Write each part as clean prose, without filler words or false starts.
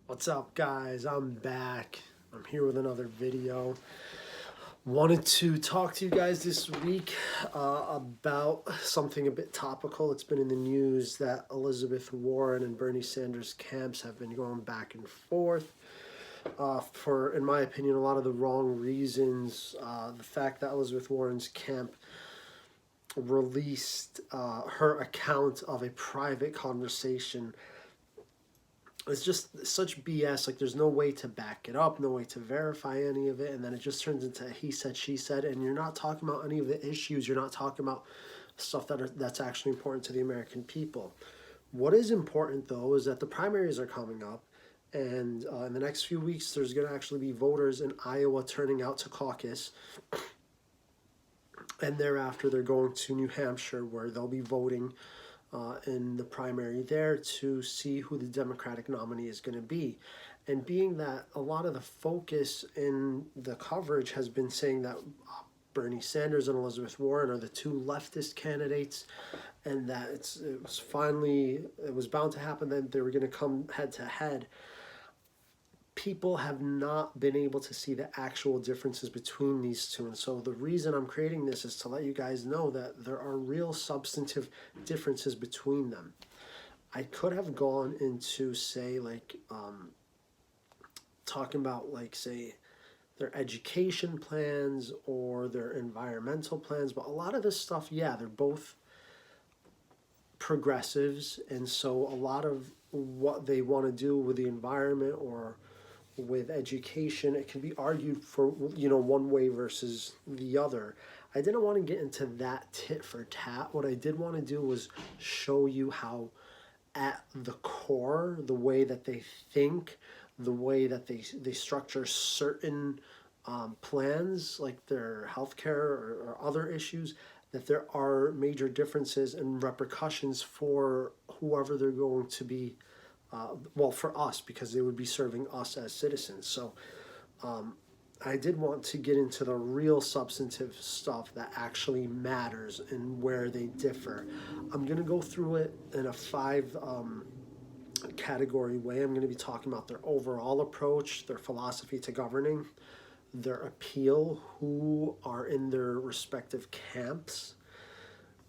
What's up, guys? I'm back. I'm here with another video. Wanted to talk to you guys this week about something a bit topical. It's been in the news that Elizabeth Warren and Bernie Sanders camps have been going back and forth for, in my opinion, a lot of the wrong reasons. The fact that Elizabeth Warren's camp released her account of a private conversation, it's just such BS. Like, there's no way to back it up, no way to verify any of it, and then it just turns into he said, she said, and you're not talking about any of the issues. You're not talking about stuff that's actually important to the American people. What is important, though, is that the primaries are coming up, and in the next few weeks, there's going to actually be voters in Iowa turning out to caucus, and thereafter, they're going to New Hampshire, where they'll be voting in the primary there to see who the Democratic nominee is going to be. And being that a lot of the focus in the coverage has been saying that Bernie Sanders and Elizabeth Warren are the two leftist candidates, and that it was bound to happen that they were going to come head to head. People have not been able to see the actual differences between these two. And so the reason I'm creating this is to let you guys know that there are real substantive differences between them. I could have gone into, say, talking about, say, their education plans or their environmental plans, but a lot of this stuff, yeah, they're both progressives, and so a lot of what they want to do with the environment or with education, it can be argued for, one way versus the other. I didn't want to get into that tit for tat. What I did want to do was show you how, at the core, the way that they think, the way that they structure certain plans, like their healthcare or other issues, that there are major differences and repercussions for whoever they're going to be, for us, because they would be serving us as citizens. So I did want to get into the real substantive stuff that actually matters and where they differ. I'm going to go through it in a five category way. I'm going to be talking about their overall approach, their philosophy to governing, their appeal, who are in their respective camps,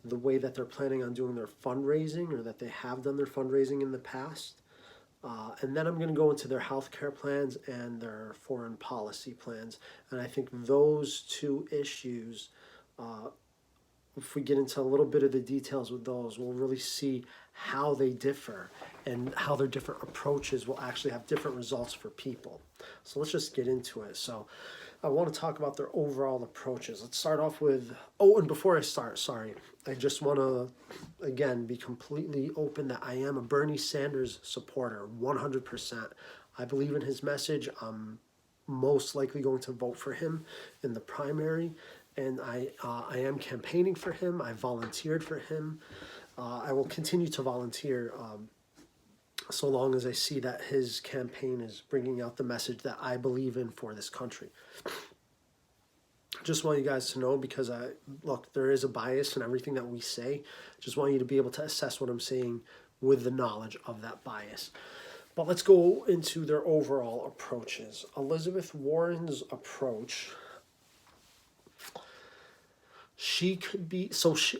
the way that they're planning on doing their fundraising, or that they have done their fundraising in the past. And then I'm going to go into their healthcare plans and their foreign policy plans. And I think those two issues, if we get into a little bit of the details with those, we'll really see how they differ and how their different approaches will actually have different results for people. So let's just get into it. So I want to talk about their overall approaches. Let's start off with, and before I start, sorry, I just want to, again, be completely open that I am a Bernie Sanders supporter, 100%. I believe in his message. I'm most likely going to vote for him in the primary, and I am campaigning for him. I volunteered for him. I will continue to volunteer so long as I see that his campaign is bringing out the message that I believe in for this country. Just want you guys to know, because look, there is a bias in everything that we say. Just want you to be able to assess what I'm saying with the knowledge of that bias. But let's go into their overall approaches. Elizabeth Warren's approach, she could be,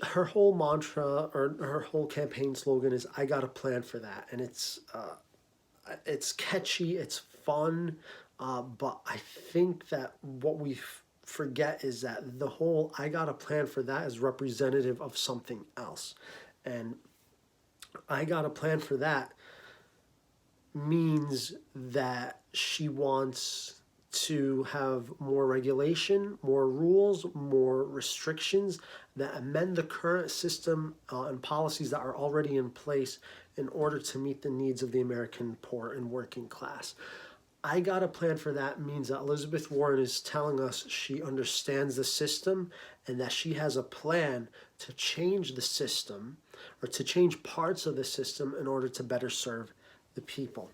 her whole mantra or her whole campaign slogan is, I got a plan for that. And it's catchy, it's fun, but I think that what we forget is that the whole I got a plan for that is representative of something else. And I got a plan for that means that she wants to have more regulation, more rules, more restrictions that amend the current system and policies that are already in place in order to meet the needs of the American poor and working class. I got a plan for that means that Elizabeth Warren is telling us she understands the system and that she has a plan to change the system, or to change parts of the system in order to better serve the people.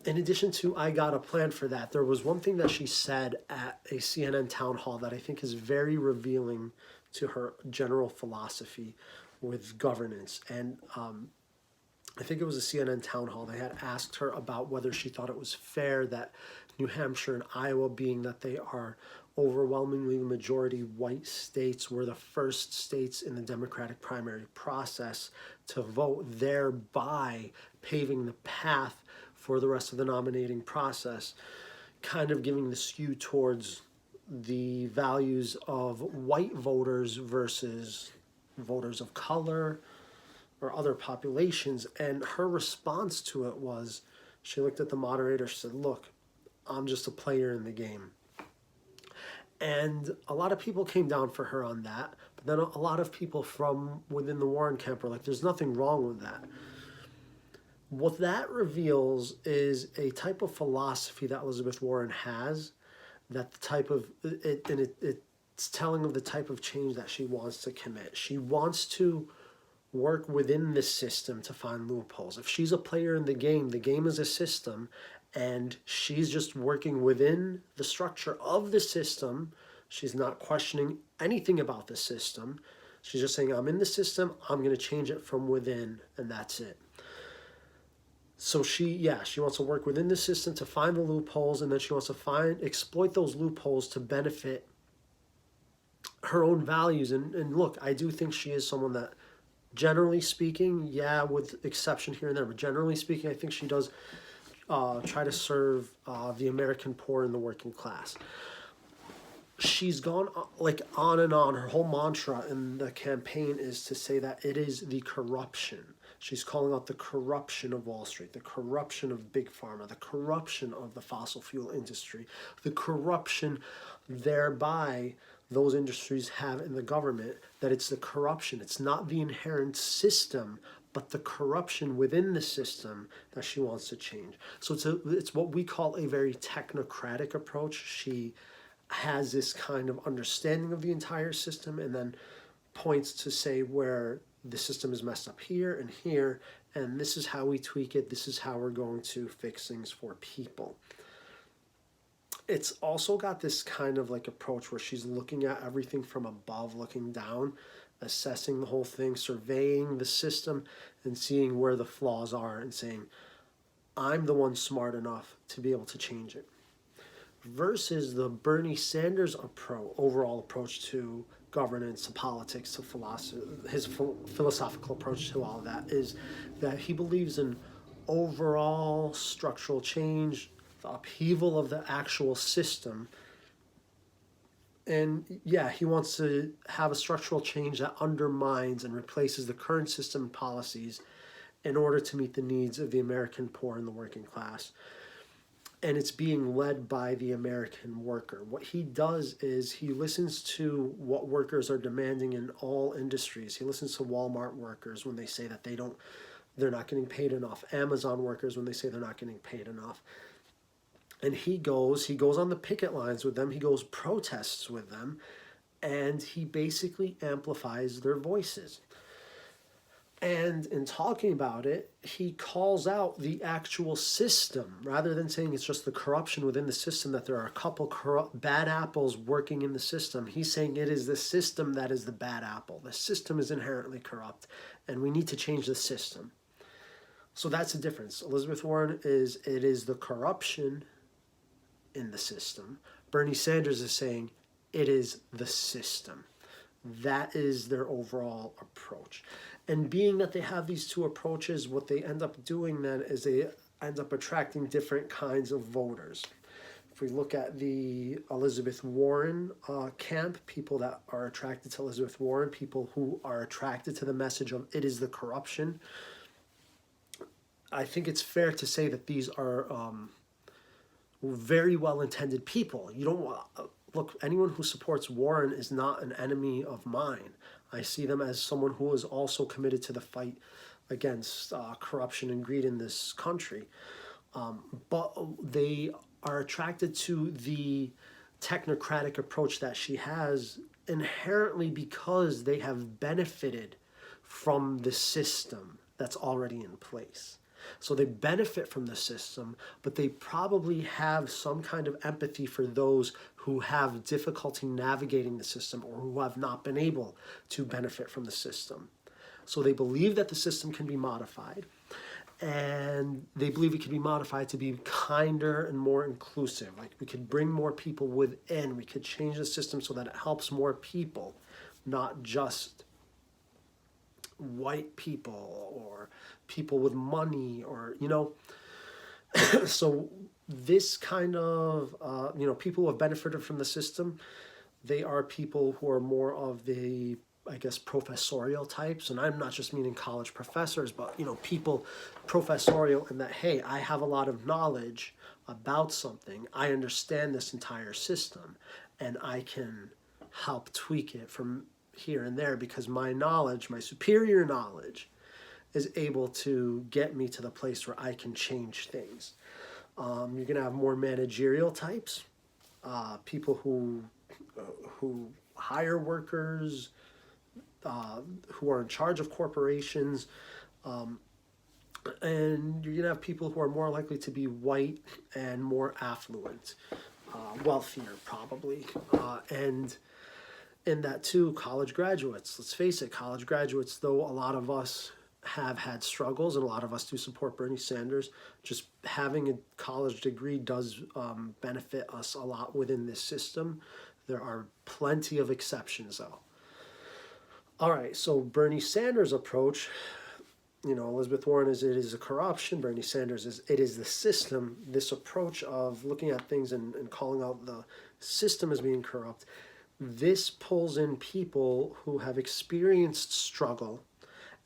In addition to I got a plan for that, there was one thing that she said at a CNN town hall that I think is very revealing to her general philosophy with governance. And I think it was a CNN town hall, they had asked her about whether she thought it was fair that New Hampshire and Iowa, being that they are overwhelmingly majority white states, were the first states in the Democratic primary process to vote, thereby paving the path for the rest of the nominating process, kind of giving the skew towards the values of white voters versus voters of color or other populations. And her response to it was, she looked at the moderator, she said, "Look, I'm just a player in the game." And a lot of people came down for her on that, but then a lot of people from within the Warren camp were like, there's nothing wrong with that. What that reveals is a type of philosophy that Elizabeth Warren has, that the type of, it's telling of the type of change that she wants to commit. She wants to work within the system to find loopholes. If she's a player in the game is a system, and she's just working within the structure of the system. She's not questioning anything about the system. She's just saying, I'm in the system, I'm going to change it from within, and that's it. So she wants to work within the system to find the loopholes, and then she wants to exploit those loopholes to benefit her own values. And look, I do think she is someone that, generally speaking, with exception here and there, but generally speaking, I think she does try to serve the American poor and the working class. She's gone like on and on. Her whole mantra in the campaign is to say that it is the corruption. She's calling out the corruption of Wall Street, the corruption of Big Pharma, the corruption of the fossil fuel industry, the corruption thereby those industries have in the government, that it's the corruption. It's not the inherent system, but the corruption within the system that she wants to change. So it's what we call a very technocratic approach. She has this kind of understanding of the entire system and then points to say where the system is messed up here and here, and this is how we tweak it, this is how we're going to fix things for people. It's also got this kind of like approach where she's looking at everything from above, looking down, assessing the whole thing, surveying the system, and seeing where the flaws are and saying, I'm the one smart enough to be able to change it. Versus the Bernie Sanders overall approach to governance, to politics, to philosophy, his philosophical approach to all of that is that he believes in overall structural change, the upheaval of the actual system. And he wants to have a structural change that undermines and replaces the current system and policies in order to meet the needs of the American poor and the working class. And it's being led by the American worker. What he does is he listens to what workers are demanding in all industries. He listens to Walmart workers when they say that they're not getting paid enough. Amazon workers when they say they're not getting paid enough. And he goes on the picket lines with them, he goes protests with them, and he basically amplifies their voices. And in talking about it, he calls out the actual system, rather than saying it's just the corruption within the system, that there are a couple bad apples working in the system. He's saying it is the system that is the bad apple. The system is inherently corrupt, and we need to change the system. So that's the difference. Elizabeth Warren it is the corruption in the system. Bernie Sanders is saying it is the system. That is their overall approach. And being that they have these two approaches, what they end up doing then is they end up attracting different kinds of voters. If we look at the Elizabeth Warren camp, people that are attracted to Elizabeth Warren, people who are attracted to the message of it is the corruption, I think it's fair to say that these are very well-intended people. You don't look, anyone who supports Warren is not an enemy of mine. I see them as someone who is also committed to the fight against corruption and greed in this country. But they are attracted to the technocratic approach that she has inherently because they have benefited from the system that's already in place. So they benefit from the system, but they probably have some kind of empathy for those who have difficulty navigating the system or who have not been able to benefit from the system. So they believe that the system can be modified. And they believe it could be modified to be kinder and more inclusive. Like we could bring more people within. We could change the system so that it helps more people, not just white people or people with money, or so this kind of people who have benefited from the system, they are people who are more of the, I guess, professorial types. And I'm not just meaning college professors, but people professorial in that, hey, I have a lot of knowledge about something, I understand this entire system, and I can help tweak it from here and there because my knowledge, my superior knowledge, is able to get me to the place where I can change things. You're going to have more managerial types, people who hire workers, who are in charge of corporations, and you're going to have people who are more likely to be white and more affluent, wealthier probably, and in that too, college graduates. Let's face it, college graduates, though a lot of us have had struggles and a lot of us do support Bernie Sanders, just having a college degree does benefit us a lot within this system. There are plenty of exceptions though. All right, so Bernie Sanders' approach, Elizabeth Warren is it is a corruption. Bernie Sanders is it is the system. This approach of looking at things and calling out the system as being corrupt, this pulls in people who have experienced struggle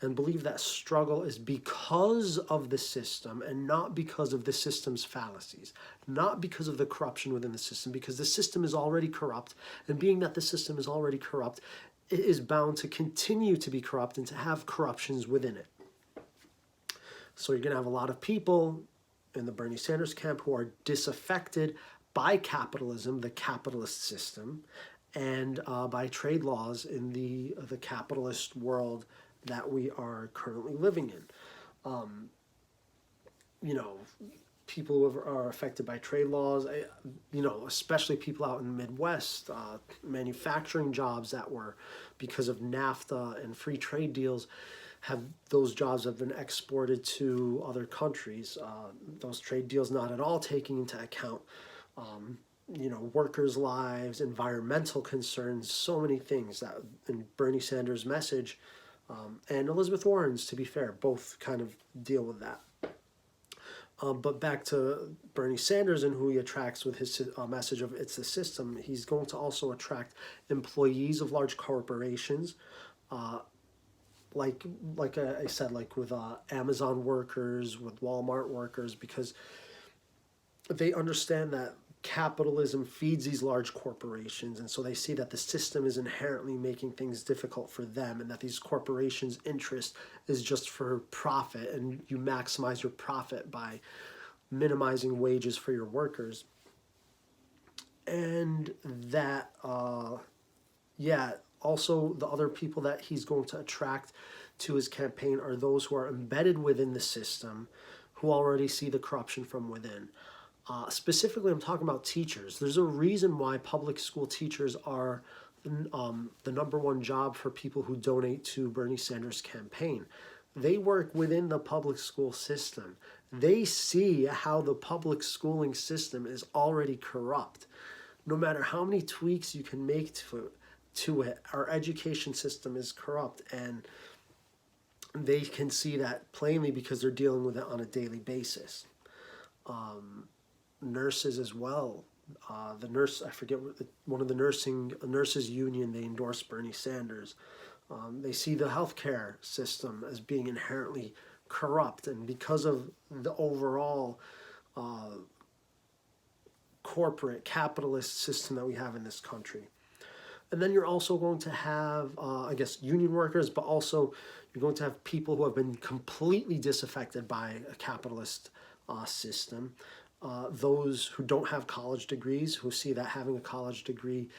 and believe that struggle is because of the system and not because of the system's fallacies, not because of the corruption within the system, because the system is already corrupt, and being that the system is already corrupt, it is bound to continue to be corrupt and to have corruptions within it. So you're going to have a lot of people in the Bernie Sanders camp who are disaffected by capitalism, the capitalist system, and by trade laws in the capitalist world that we are currently living in. People who are affected by trade laws, especially people out in the Midwest, manufacturing jobs that were, because of NAFTA and free trade deals, those jobs have been exported to other countries. Those trade deals not at all taking into account workers' lives, environmental concerns, so many things that in Bernie Sanders' message, and Elizabeth Warren's, to be fair, both kind of deal with that. But back to Bernie Sanders and who he attracts with his message of it's the system, he's going to also attract employees of large corporations, like I said, like with Amazon workers, with Walmart workers, because they understand that capitalism feeds these large corporations, and so they see that the system is inherently making things difficult for them, and that these corporations' interest is just for profit, and you maximize your profit by minimizing wages for your workers. And that also the other people that he's going to attract to his campaign are those who are embedded within the system, who already see the corruption from within. Specifically, I'm talking about teachers. There's a reason why public school teachers are the number one job for people who donate to Bernie Sanders' campaign. They work within the public school system. They see how the public schooling system is already corrupt. No matter how many tweaks you can make to it, our education system is corrupt, and they can see that plainly because they're dealing with it on a daily basis. Nurses as well. The nurse, I forget one of the nurses union, they endorse Bernie Sanders. They see the healthcare system as being inherently corrupt, and because of the overall corporate capitalist system that we have in this country. And then you're also going to have, union workers, but also you're going to have people who have been completely disaffected by a capitalist system. Those who don't have college degrees, who see that having a college degree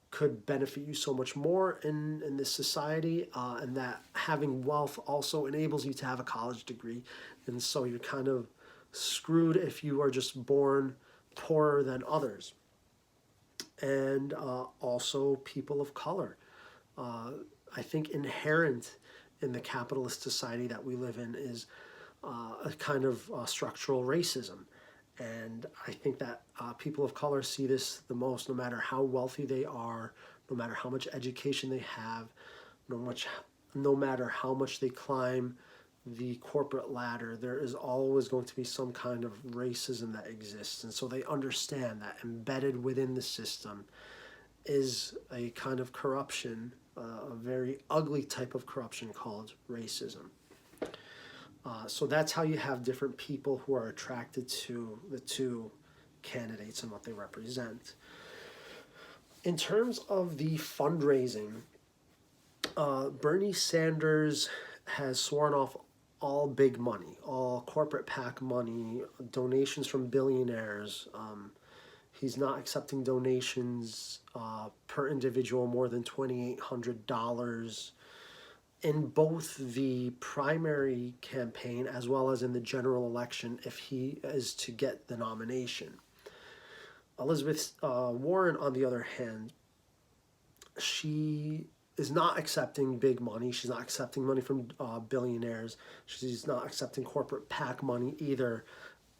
could benefit you so much more in this society, and that having wealth also enables you to have a college degree. And so you're kind of screwed if you are just born poorer than others. And also people of color. I think inherent in the capitalist society that we live in is a kind of structural racism. And I think that people of color see this the most, no matter how wealthy they are, no matter how much education they have, no matter how much they climb the corporate ladder, there is always going to be some kind of racism that exists. And so they understand that embedded within the system is a kind of corruption, a very ugly type of corruption called racism. So that's how you have different people who are attracted to the two candidates and what they represent. In terms of the fundraising, Bernie Sanders has sworn off all big money, all corporate PAC money, donations from billionaires. He's not accepting donations per individual more than $2,800 in both the primary campaign as well as in the general election if he is to get the nomination. Elizabeth Warren, on the other hand, she is not accepting big money. She's not accepting money from billionaires. She's not accepting corporate PAC money either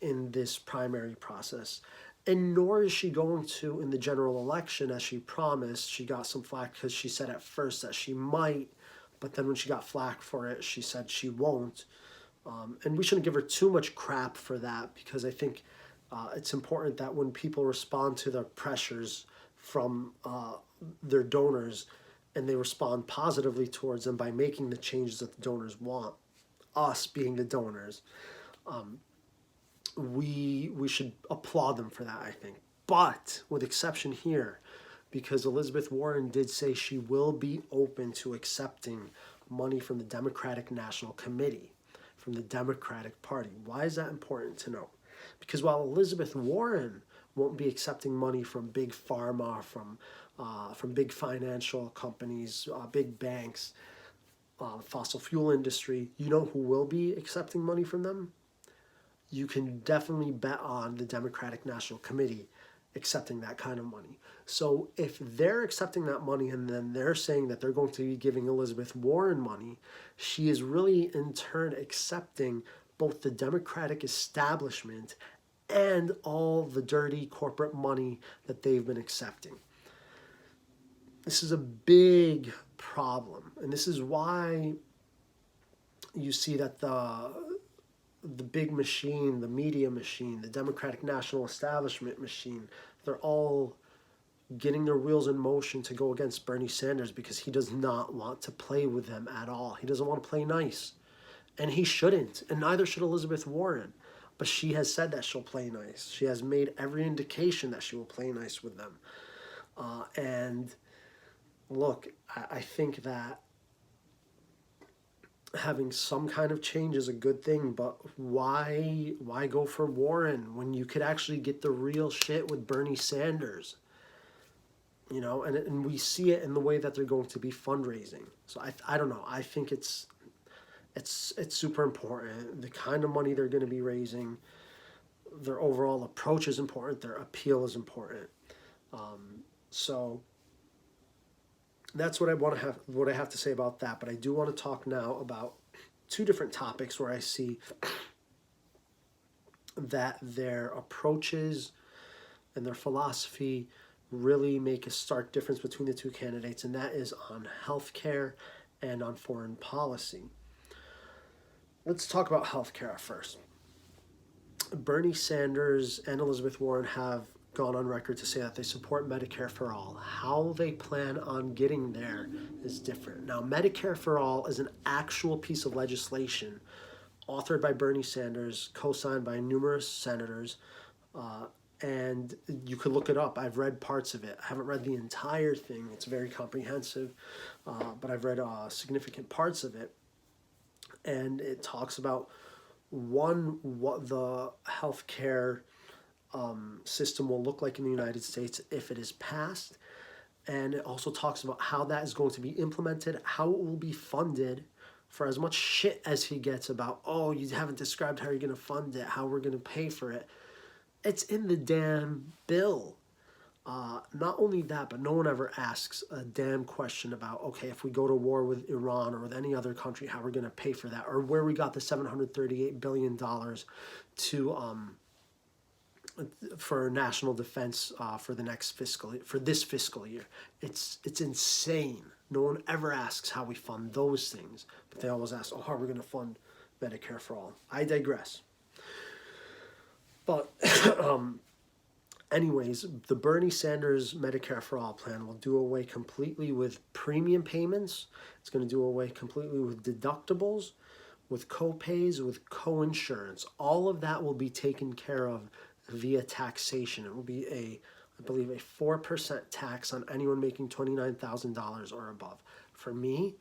in this primary process. And nor is she going to in the general election as she promised. She got some flack because she said at first that she might, but then when she got flack for it, she said she won't. And we shouldn't give her too much crap for that, because I think it's important that when people respond to the pressures from their donors, and they respond positively towards them by making the changes that the donors want, us being the donors, we should applaud them for that, I think. But with exception here, because Elizabeth Warren did say she will be open to accepting money from the Democratic National Committee, from the Democratic Party. Why is that important to know? Because while Elizabeth Warren won't be accepting money from big pharma, from big financial companies, big banks, fossil fuel industry, you know who will be accepting money from them? You can definitely bet on the Democratic National Committee accepting that kind of money. So if they're accepting that money and then they're saying that they're going to be giving Elizabeth Warren money, she is really in turn accepting both the Democratic establishment and all the dirty corporate money that they've been accepting. This is a big problem, and this is why you see that the big machine, the media machine, the Democratic National Establishment machine, they're all getting their wheels in motion to go against Bernie Sanders, because he does not want to play with them at all. He doesn't want to play nice, and he shouldn't, and neither should Elizabeth Warren. But she has said that she'll play nice. She has made every indication that she will play nice with them. And look, I think that having some kind of change is a good thing, but why go for Warren when you could actually get the real shit with Bernie Sanders? You know, and we see it in the way that they're going to be fundraising. So I don't know. I think it's super important. The kind of money they're going to be raising, their overall approach is important. Their appeal is important. So that's what I have to say about that. But I do want to talk now about two different topics where I see that their approaches and their philosophy really make a stark difference between the two candidates, and that is on healthcare and on foreign policy. Let's talk about healthcare first. Bernie Sanders and Elizabeth Warren have gone on record to say that they support Medicare for all. How they plan on getting there is different. Now, Medicare for all is an actual piece of legislation authored by Bernie Sanders, co-signed by numerous senators, and you could look it up. I've read parts of it. I haven't read the entire thing. It's very comprehensive, but I've read significant parts of it. And it talks about, one, what the healthcare system will look like in the United States if it is passed. And it also talks about how that is going to be implemented, how it will be funded, for as much shit as he gets about, oh, you haven't described how you're going to fund it, how we're going to pay for it. It's in the damn bill. Not only that, but no one ever asks a damn question about, okay, if we go to war with Iran or with any other country, how we're going to pay for that, or where we got the $738 billion to for national defense for the next for this fiscal year. It's insane. No one ever asks how we fund those things, but they always ask, oh, how are we going to fund Medicare for all? I digress. But anyways, the Bernie Sanders Medicare for All plan will do away completely with premium payments. It's going to do away completely with deductibles, with co-pays, with co-insurance. All of that will be taken care of via taxation. It will be I believe, a 4% tax on anyone making $29,000 or above. For me,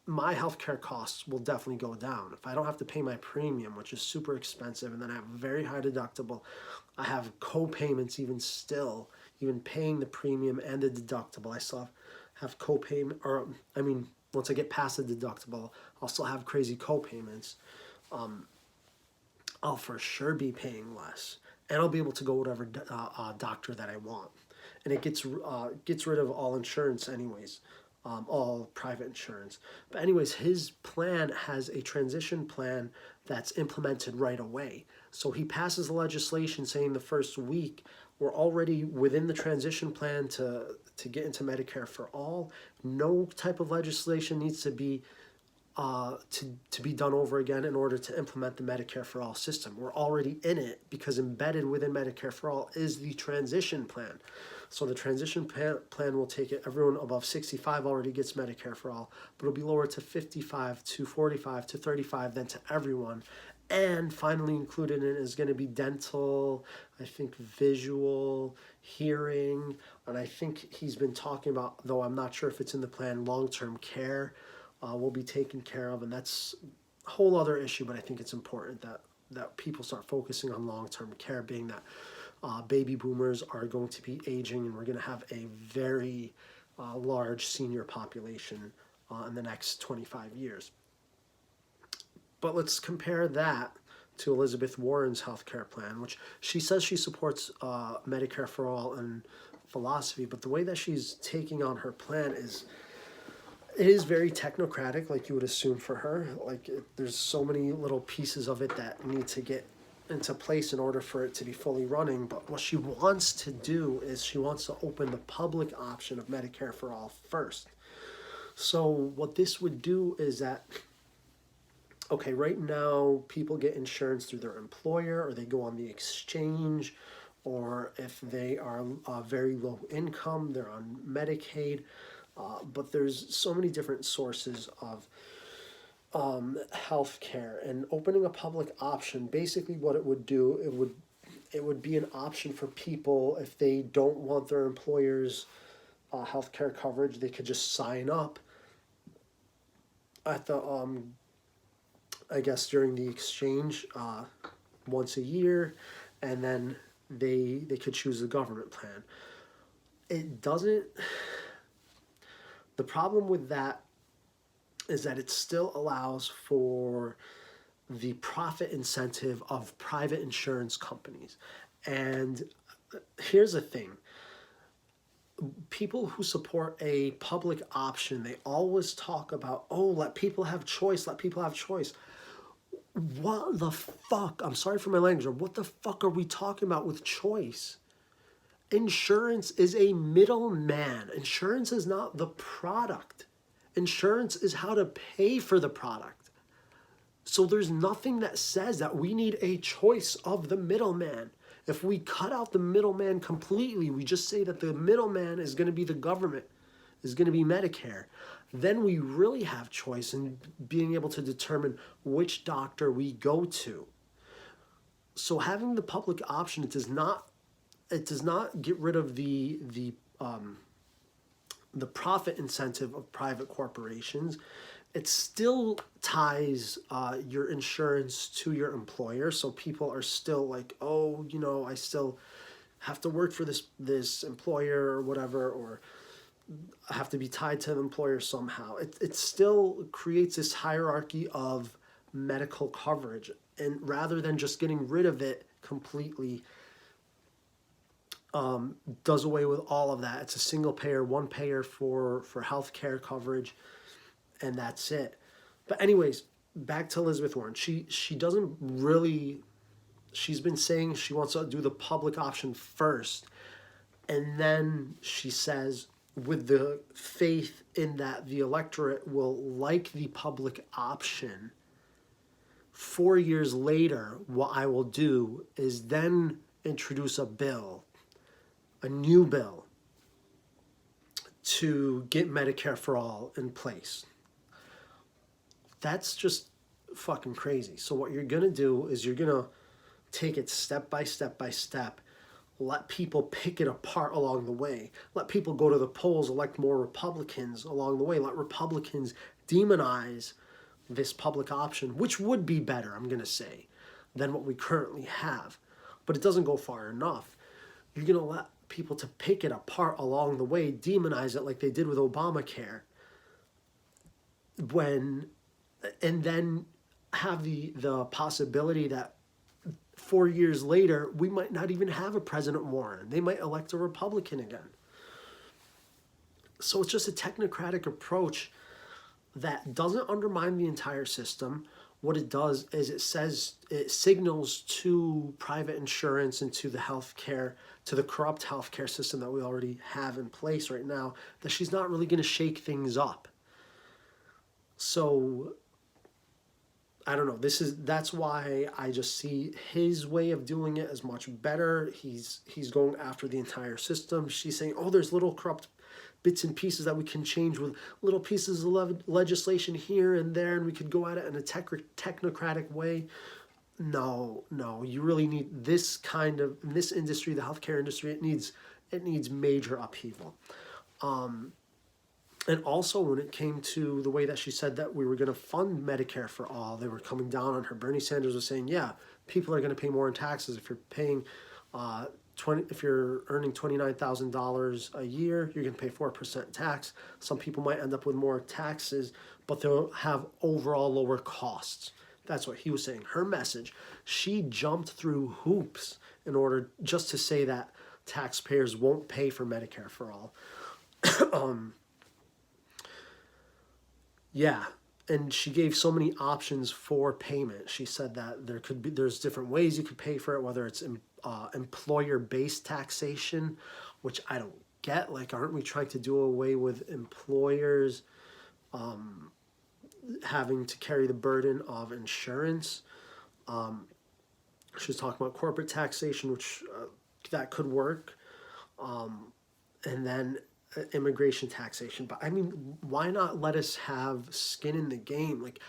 my healthcare costs will definitely go down. If I don't have to pay my premium, which is super expensive, and then I have a very high deductible, I have co-payments even paying the premium and the deductible, I still have co-payment, once I get past the deductible, I'll still have crazy co-payments. I'll for sure be paying less, and I'll be able to go whatever doctor that I want. And it gets rid of all insurance anyways, all private insurance. But anyways, his plan has a transition plan that's implemented right away. So he passes legislation saying the first week we're already within the transition plan to get into Medicare for all. No type of legislation needs to be done over again in order to implement the Medicare for All system. We're already in it because embedded within Medicare for All is the transition plan. So the transition plan will take it, everyone above 65 already gets Medicare for All, but it'll be lowered to 55, to 45, to 35, then to everyone. And finally included in it is going to be dental, I think visual, hearing, and I think he's been talking about, though I'm not sure if it's in the plan, long-term care. Will be taken care of, and that's a whole other issue, but I think it's important that people start focusing on long-term care, being that baby boomers are going to be aging, and we're going to have a very large senior population in the next 25 years. But let's compare that to Elizabeth Warren's healthcare plan, which she says she supports Medicare for All and philosophy, but the way that she's taking on her plan it is very technocratic, like you would assume for her. There's so many little pieces of it that need to get into place in order for it to be fully running. But what she wants to do is she wants to open the public option of Medicare for All first. So what this would do is that, okay, right now people get insurance through their employer, or they go on the exchange, or if they are very low income, they're on Medicaid. But there's so many different sources of healthcare, and opening a public option, basically what it would do, it would be an option for people if they don't want their employer's healthcare coverage. They could just sign up at the I guess during the exchange once a year, and then they could choose the government plan. It doesn't. The problem with that is that it still allows for the profit incentive of private insurance companies. And here's the thing. People who support a public option, they always talk about, oh, let people have choice, let people have choice. What the fuck? I'm sorry for my language. What the fuck are we talking about with choice? Insurance is a middleman. Insurance is not the product. Insurance is how to pay for the product. So there's nothing that says that we need a choice of the middleman. If we cut out the middleman completely, we just say that the middleman is going to be the government, is going to be Medicare, then we really have choice in being able to determine which doctor we go to. So having the public option, it does not get rid of the profit incentive of private corporations. It still ties your insurance to your employer, so people are still like, oh, I still have to work for this employer or whatever, or I have to be tied to an employer somehow. It still creates this hierarchy of medical coverage, and rather than just getting rid of it completely, does away with all of that. It's a single payer, one payer for health care coverage, and that's it. But anyways, back to Elizabeth Warren. She doesn't really. She's been saying she wants to do the public option first, and then she says, with the faith in that the electorate will like the public option, 4 years later, what I will do is then introduce a bill, a new bill, to get Medicare for all in place. That's just fucking crazy. So what you're going to do is you're going to take it step by step by step. Let people pick it apart along the way. Let people go to the polls, elect more Republicans along the way. Let Republicans demonize this public option, which would be better, I'm going to say, than what we currently have. But it doesn't go far enough. You're going to let people to pick it apart along the way, demonize it like they did with Obamacare, and then have the possibility that 4 years later, we might not even have a President Warren. They might elect a Republican again. So it's just a technocratic approach that doesn't undermine the entire system. What it does is it signals to private insurance and to the healthcare, to the corrupt healthcare system that we already have in place right now, that she's not really going to shake things up. So I don't know. That's why I just see his way of doing it as much better. He's going after the entire system. She's saying, oh, there's little corrupt bits and pieces that we can change with little pieces of legislation here and there, and we could go at it in a technocratic way. No, you really need this kind of, in this industry, the healthcare industry, it needs major upheaval. And also when it came to the way that she said that we were going to fund Medicare for all, they were coming down on her. Bernie Sanders was saying, yeah, people are going to pay more in taxes. If you're paying if you're earning $29,000 a year, you're going to pay 4% tax. Some people might end up with more taxes, but they'll have overall lower costs. That's what he was saying. Her message, she jumped through hoops in order just to say that taxpayers won't pay for Medicare for all. Yeah, and she gave so many options for payment. She said that there's different ways you could pay for it, whether it's employer-based taxation, which I don't get. Like, aren't we trying to do away with employers having to carry the burden of insurance? She was talking about corporate taxation, which that could work, and then immigration taxation. But I mean, why not let us have skin in the game? Like,